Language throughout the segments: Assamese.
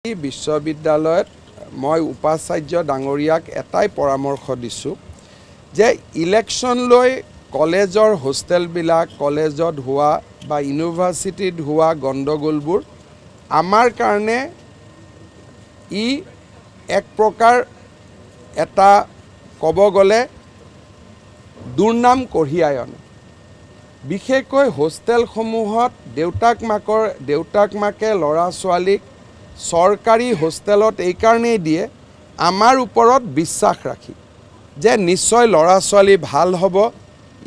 বিশ্ববিদ্যালয়ত মই উপাচাৰ্য ডাঙৰীয়াক এটাই পৰামৰ্শ দিছোঁ যে ইলেকশ্যন লৈ কলেজৰ হোষ্টেলবিলাক কলেজত হোৱা বা ইউনিভাৰ্চিটিত হোৱা গণ্ডগোলবোৰ আমাৰ কাৰণে ই এক প্ৰকাৰ এটা ক'ব গ'লে দুৰ্নাম কঢ়িয়াই আনে। বিশেষকৈ হোষ্টেলসমূহত দেউতাক মাকে ল'ৰা ছোৱালীক চৰকাৰী হোষ্টেলত এই কাৰণেই দিয়ে আমাৰ ওপৰত বিশ্বাস ৰাখি যে নিশ্চয় ল'ৰা ছোৱালী ভাল হ'ব,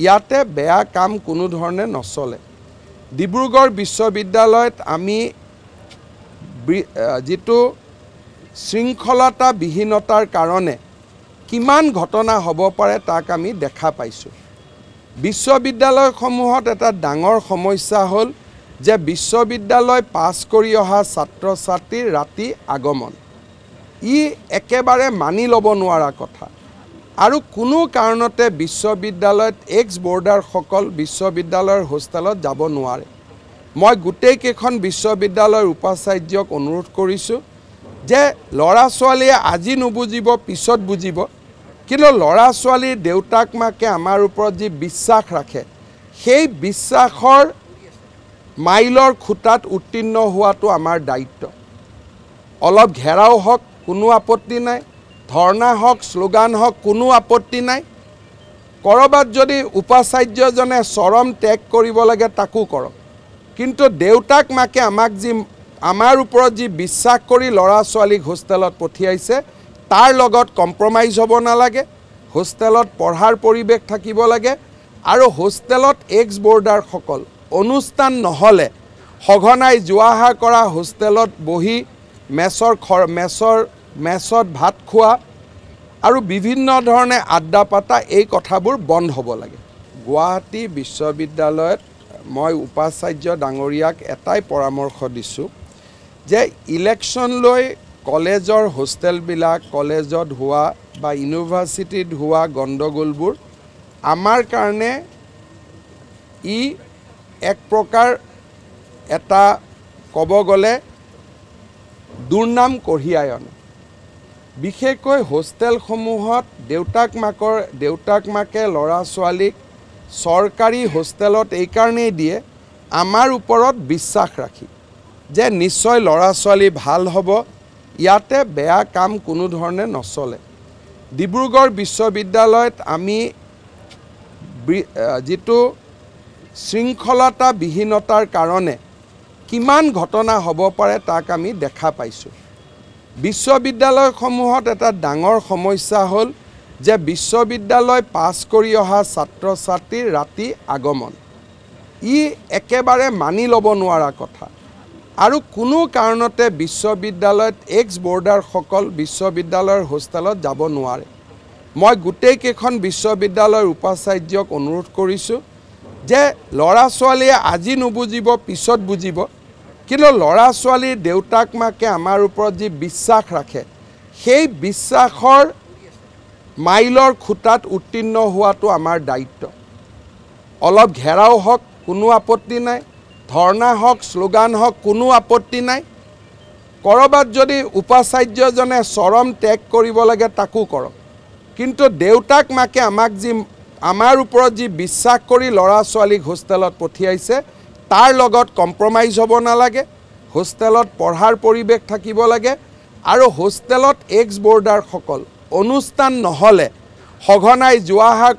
ইয়াতে বেয়া কাম কোনো ধৰণে নচলে। ডিব্ৰুগড় বিশ্ববিদ্যালয়ত আমি যিটো শৃংখলতাবিহীনতাৰ কাৰণে কিমান ঘটনা হ'ব পাৰে তাক আমি দেখা পাইছোঁ। বিশ্ববিদ্যালয়সমূহত এটা ডাঙৰ সমস্যা হ'ল যে বিশ্ববিদ্যালয় পাছ কৰি অহা ছাত্ৰ ছাত্ৰীৰ ৰাতি আগমন ই একেবাৰে মানি ল'ব নোৱাৰা কথা। আৰু কোনো কাৰণতে বিশ্ববিদ্যালয়ত এক্স বৰ্ডাৰসকল বিশ্ববিদ্যালয়ৰ হোষ্টেলত যাব নোৱাৰে। মই গোটেইকেইখন বিশ্ববিদ্যালয়ৰ উপাচাৰ্যক অনুৰোধ কৰিছোঁ যে ল'ৰা ছোৱালীয়ে আজি নুবুজিব পিছত বুজিব, কিন্তু ল'ৰা ছোৱালীৰ দেউতাক মাকে আমাৰ ওপৰত যি বিশ্বাস ৰাখে সেই বিশ্বাসৰ মাইলৰ খুঁটাত উত্তীৰ্ণ হোৱাটো আমাৰ দায়িত্ব। অলপ ঘেৰাও হওক কোনো আপত্তি নাই, ধৰ্ণা হওক শ্লোগান হওক কোনো আপত্তি নাই। ক'ৰবাত যদি উপাচাৰ্যজনে চৰম ত্যাগ কৰিব লাগে তাকো কৰক, কিন্তু দেউতাক মাকে আমাৰ ওপৰত যি বিশ্বাস কৰি ল'ৰা ছোৱালীক হোষ্টেলত পঠিয়াইছে তাৰ লগত কম্প্ৰমাইজ হ'ব নালাগে। হোষ্টেলত পঢ়াৰ পৰিৱেশ থাকিব লাগে আৰু হোষ্টেলত এক্স বৰ্ডাৰসকল অনুষ্ঠান নহ'লে সঘনাই যোৱা অহা কৰা, হোষ্টেলত বহি মেছত ভাত খোৱা আৰু বিভিন্ন ধৰণে আড্ডা পাতা এই কথাবোৰ বন্ধ হ'ব লাগে। গুৱাহাটী বিশ্ববিদ্যালয়ত মই উপাচাৰ্য ডাঙৰীয়াক এটাই পৰামৰ্শ দিছোঁ যে ইলেকশ্যন লৈ কলেজৰ হোষ্টেলবিলাক কলেজত হোৱা বা ইউনিভাৰ্চিটিত হোৱা গণ্ডগোলবোৰ আমাৰ কাৰণে ই এক প্ৰকাৰ এটা ক'ব গ'লে দুৰ্নাম কঢ়িয়াই আনে। বিশেষকৈ হোষ্টেলসমূহত দেউতাক মাকে ল'ৰা ছোৱালীক চৰকাৰী হোষ্টেলত এই কাৰণেই দিয়ে আমাৰ ওপৰত বিশ্বাস ৰাখি যে নিশ্চয় ল'ৰা ছোৱালী ভাল হ'ব, ইয়াতে বেয়া কাম কোনো ধৰণে নচলে। ডিব্ৰুগড় বিশ্ববিদ্যালয়ত আমি যিটো শৃংখলতাবিহীনতাৰ কাৰণে কিমান ঘটনা হ'ব পাৰে তাক আমি দেখা পাইছোঁ। বিশ্ববিদ্যালয়সমূহত এটা ডাঙৰ সমস্যা হ'ল যে বিশ্ববিদ্যালয় পাছ কৰি অহা ছাত্ৰ ছাত্ৰীৰ ৰাতি আগমন ই একেবাৰে মানি ল'ব নোৱাৰা কথা। আৰু কোনো কাৰণতে বিশ্ববিদ্যালয়ত এক্স বৰ্ডাৰসকল বিশ্ববিদ্যালয়ৰ হোষ্টেলত যাব নোৱাৰে। মই গোটেইকেইখন বিশ্ববিদ্যালয়ৰ উপাচাৰ্যক অনুৰোধ কৰিছোঁ যে ল'ৰা ছোৱালীয়ে আজি নুবুজিব পিছত বুজিব, কিন্তু ল'ৰা ছোৱালীৰ দেউতাক মাকে আমাৰ ওপৰত যি বিশ্বাস ৰাখে সেই বিশ্বাসৰ মাইলৰ খুঁটাত উত্তীৰ্ণ হোৱাটো আমাৰ দায়িত্ব। অলপ ঘেৰাও হওক কোনো আপত্তি নাই, ধৰ্ণা হওক শ্লোগান হওক কোনো আপত্তি নাই। ক'ৰবাত যদি উপাচাৰ্যজনে চৰম ত্যাগ কৰিব লাগে তাকো কৰক, কিন্তু দেউতাক মাকে আমাৰ ওপৰত যি বিশ্বাস কৰি ল'ৰা ছোৱালীক হোষ্টেলত পঠিয়াইছে তাৰ লগত কম্প্ৰমাইজ হ'ব নালাগে। হোষ্টেলত পঢ়াৰ পৰিৱেশ থাকিব লাগে আৰু হোষ্টেলত এক্স বৰ্ডাৰসকল অনুষ্ঠান নহ'লে সঘনাই যোৱা অহা